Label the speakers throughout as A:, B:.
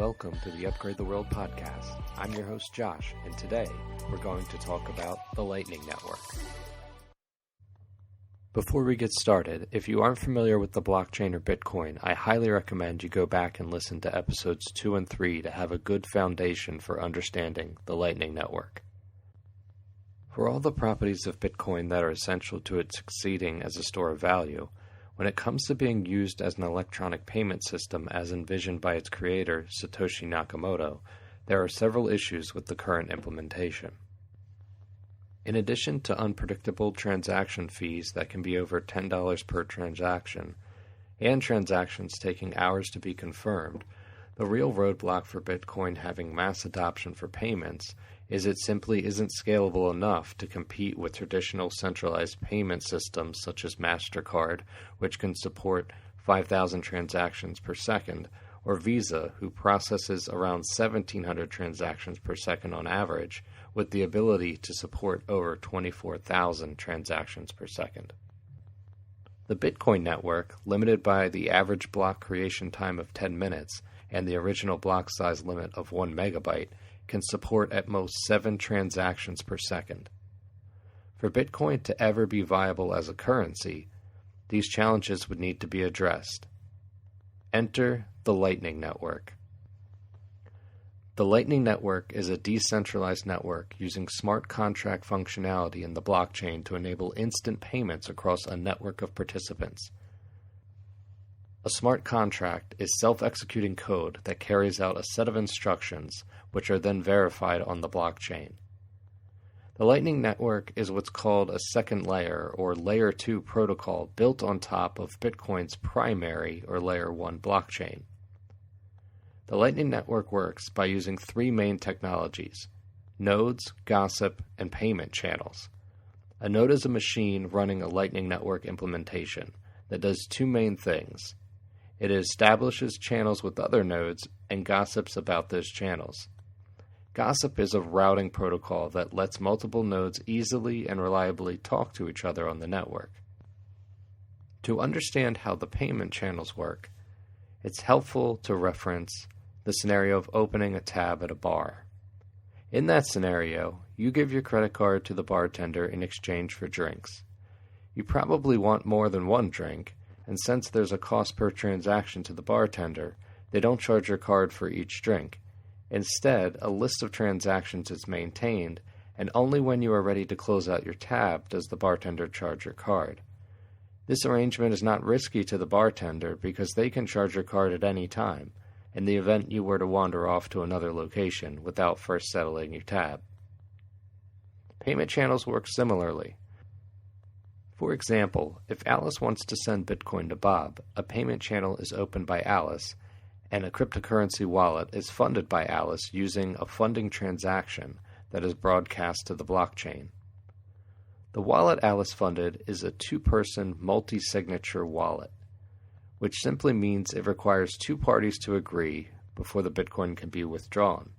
A: welcome to the Upgrade the World podcast. I'm your host Josh, and today we're going to talk about the Lightning Network. Before we get started, if you aren't familiar with the blockchain or Bitcoin, I highly recommend you go back and listen to episodes 2 and 3 to have a good foundation for understanding the Lightning Network. For all the properties of Bitcoin that are essential to it succeeding as a store of value, when it comes to being used as an electronic payment system as envisioned by its creator, Satoshi Nakamoto, there are several issues with the current implementation. In addition to unpredictable transaction fees that can be over $10 per transaction, and transactions taking hours to be confirmed, the real roadblock for Bitcoin having mass adoption for payments is it simply isn't scalable enough to compete with traditional centralized payment systems such as MasterCard, which can support 5,000 transactions per second, or Visa, who processes around 1,700 transactions per second on average, with the ability to support over 24,000 transactions per second. The Bitcoin network, limited by the average block creation time of 10 minutes and the original block size limit of 1 megabyte, can support at most 7 transactions per second. For Bitcoin to ever be viable as a currency, these challenges would need to be addressed. Enter the Lightning Network. The Lightning Network is a decentralized network using smart contract functionality in the blockchain to enable instant payments across a network of participants. A smart contract is self-executing code that carries out a set of instructions which are then verified on the blockchain. The Lightning Network is what's called a second layer or Layer 2 protocol built on top of Bitcoin's primary or Layer 1 blockchain. The Lightning Network works by using 3 main technologies: nodes, gossip, and payment channels. A node is a machine running a Lightning Network implementation that does 2 main things. It establishes channels with other nodes and gossips about those channels. Gossip is a routing protocol that lets multiple nodes easily and reliably talk to each other on the network. To understand how the payment channels work, it's helpful to reference the scenario of opening a tab at a bar. In that scenario, you give your credit card to the bartender in exchange for drinks. You probably want more than one drink, and since there's a cost per transaction to the bartender, they don't charge your card for each drink. Instead, a list of transactions is maintained, and only when you are ready to close out your tab does the bartender charge your card. This arrangement is not risky to the bartender because they can charge your card at any time, in the event you were to wander off to another location without first settling your tab. Payment channels work similarly. For example, if Alice wants to send Bitcoin to Bob, a payment channel is opened by Alice, and a cryptocurrency wallet is funded by Alice using a funding transaction that is broadcast to the blockchain. The wallet Alice funded is a 2-person multi-signature wallet, which simply means it requires 2 parties to agree before the Bitcoin can be withdrawn.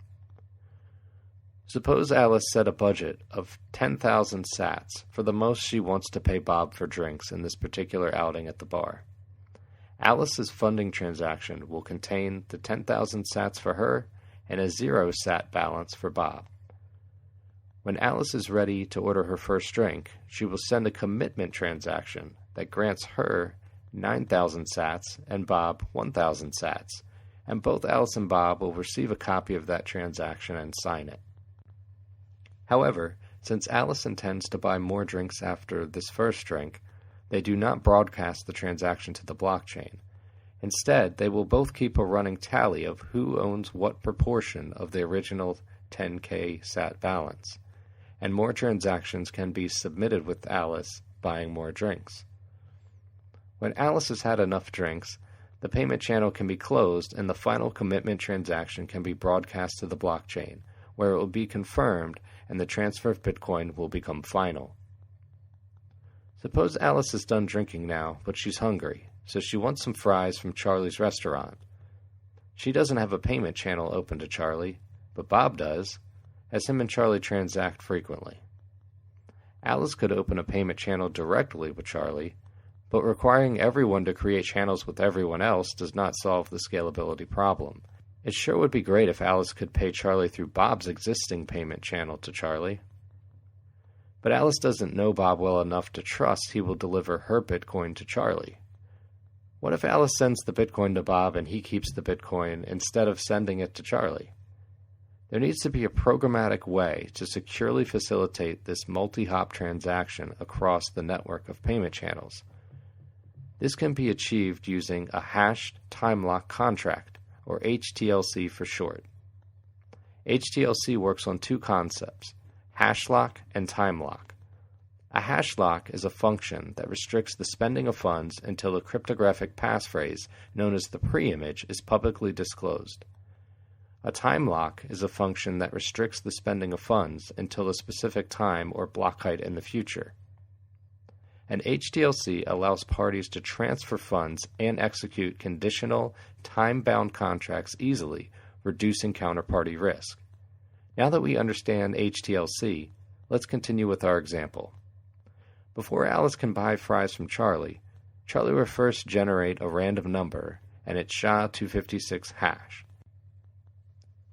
A: Suppose Alice set a budget of 10,000 sats for the most she wants to pay Bob for drinks in this particular outing at the bar. Alice's funding transaction will contain the 10,000 sats for her and a 0 sat balance for Bob. When Alice is ready to order her first drink, she will send a commitment transaction that grants her 9,000 sats and Bob 1,000 sats, and both Alice and Bob will receive a copy of that transaction and sign it. However, since Alice intends to buy more drinks after this first drink, they do not broadcast the transaction to the blockchain. Instead, they will both keep a running tally of who owns what proportion of the original 10K sat balance, and more transactions can be submitted with Alice buying more drinks. When Alice has had enough drinks, the payment channel can be closed and the final commitment transaction can be broadcast to the blockchain, where it will be confirmed and the transfer of Bitcoin will become final. Suppose Alice is done drinking now, but she's hungry, so she wants some fries from Charlie's restaurant. She doesn't have a payment channel open to Charlie, but Bob does, as him and Charlie transact frequently. Alice could open a payment channel directly with Charlie, but requiring everyone to create channels with everyone else does not solve the scalability problem. It sure would be great if Alice could pay Charlie through Bob's existing payment channel to Charlie. But Alice doesn't know Bob well enough to trust he will deliver her Bitcoin to Charlie. What if Alice sends the Bitcoin to Bob and he keeps the Bitcoin instead of sending it to Charlie? There needs to be a programmatic way to securely facilitate this multi-hop transaction across the network of payment channels. This can be achieved using a hashed time lock contract, or HTLC for short. HTLC works on two concepts: hash lock and time lock. A hash lock is a function that restricts the spending of funds until a cryptographic passphrase known as the preimage is publicly disclosed. A time lock is a function that restricts the spending of funds until a specific time or block height in the future. An HTLC allows parties to transfer funds and execute conditional, time-bound contracts easily, reducing counterparty risk. Now that we understand HTLC, let's continue with our example. Before Alice can buy fries from Charlie, Charlie will first generate a random number and its SHA-256 hash.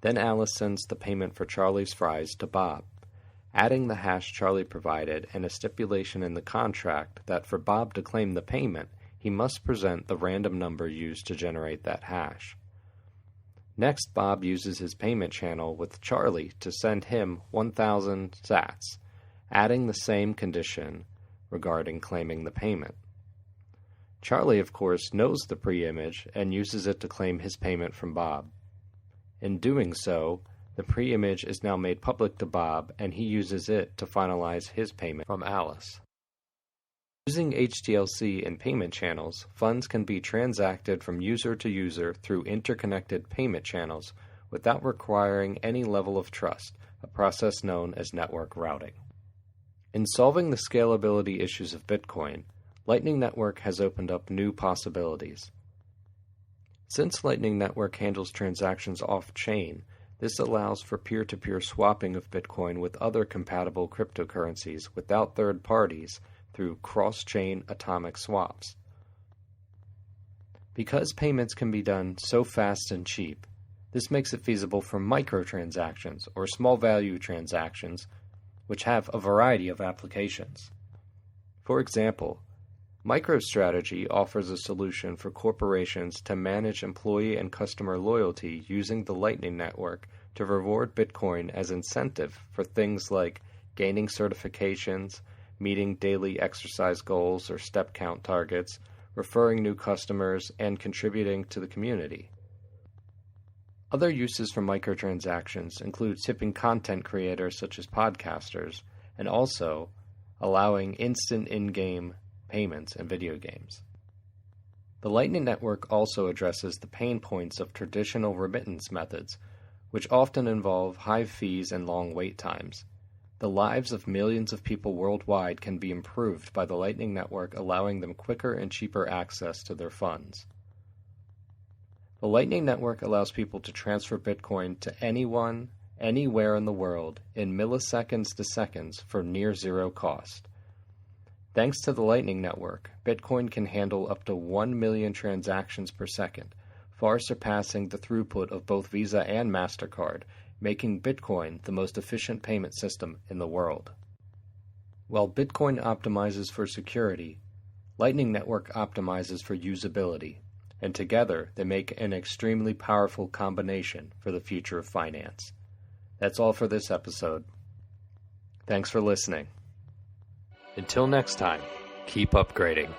A: Then Alice sends the payment for Charlie's fries to Bob, adding the hash Charlie provided and a stipulation in the contract that for Bob to claim the payment, he must present the random number used to generate that hash. Next, Bob uses his payment channel with Charlie to send him 1,000 sats, adding the same condition regarding claiming the payment. Charlie, of course, knows the preimage and uses it to claim his payment from Bob. In doing so, the preimage is now made public to Bob, and he uses it to finalize his payment from Alice. Using HTLC in payment channels, funds can be transacted from user to user through interconnected payment channels without requiring any level of trust, a process known as network routing. In solving the scalability issues of Bitcoin, Lightning Network has opened up new possibilities. Since Lightning Network handles transactions off-chain, this allows for peer-to-peer swapping of Bitcoin with other compatible cryptocurrencies without third parties through cross-chain atomic swaps. Because payments can be done so fast and cheap, this makes it feasible for microtransactions or small-value transactions, which have a variety of applications. For example, MicroStrategy offers a solution for corporations to manage employee and customer loyalty using the Lightning Network to reward Bitcoin as incentive for things like gaining certifications, meeting daily exercise goals or step count targets, referring new customers, and contributing to the community. Other uses for microtransactions include tipping content creators such as podcasters, and also allowing instant in-game payments in video games. The Lightning Network also addresses the pain points of traditional remittance methods, which often involve high fees and long wait times. The lives of millions of people worldwide can be improved by the Lightning Network, allowing them quicker and cheaper access to their funds. The Lightning Network allows people to transfer Bitcoin to anyone, anywhere in the world in milliseconds to seconds for near zero cost. Thanks to the Lightning Network, Bitcoin can handle up to 1 million transactions per second, far surpassing the throughput of both Visa and MasterCard, making Bitcoin the most efficient payment system in the world. While Bitcoin optimizes for security, Lightning Network optimizes for usability, and together they make an extremely powerful combination for the future of finance. That's all for this episode. Thanks for listening. Until next time, keep upgrading.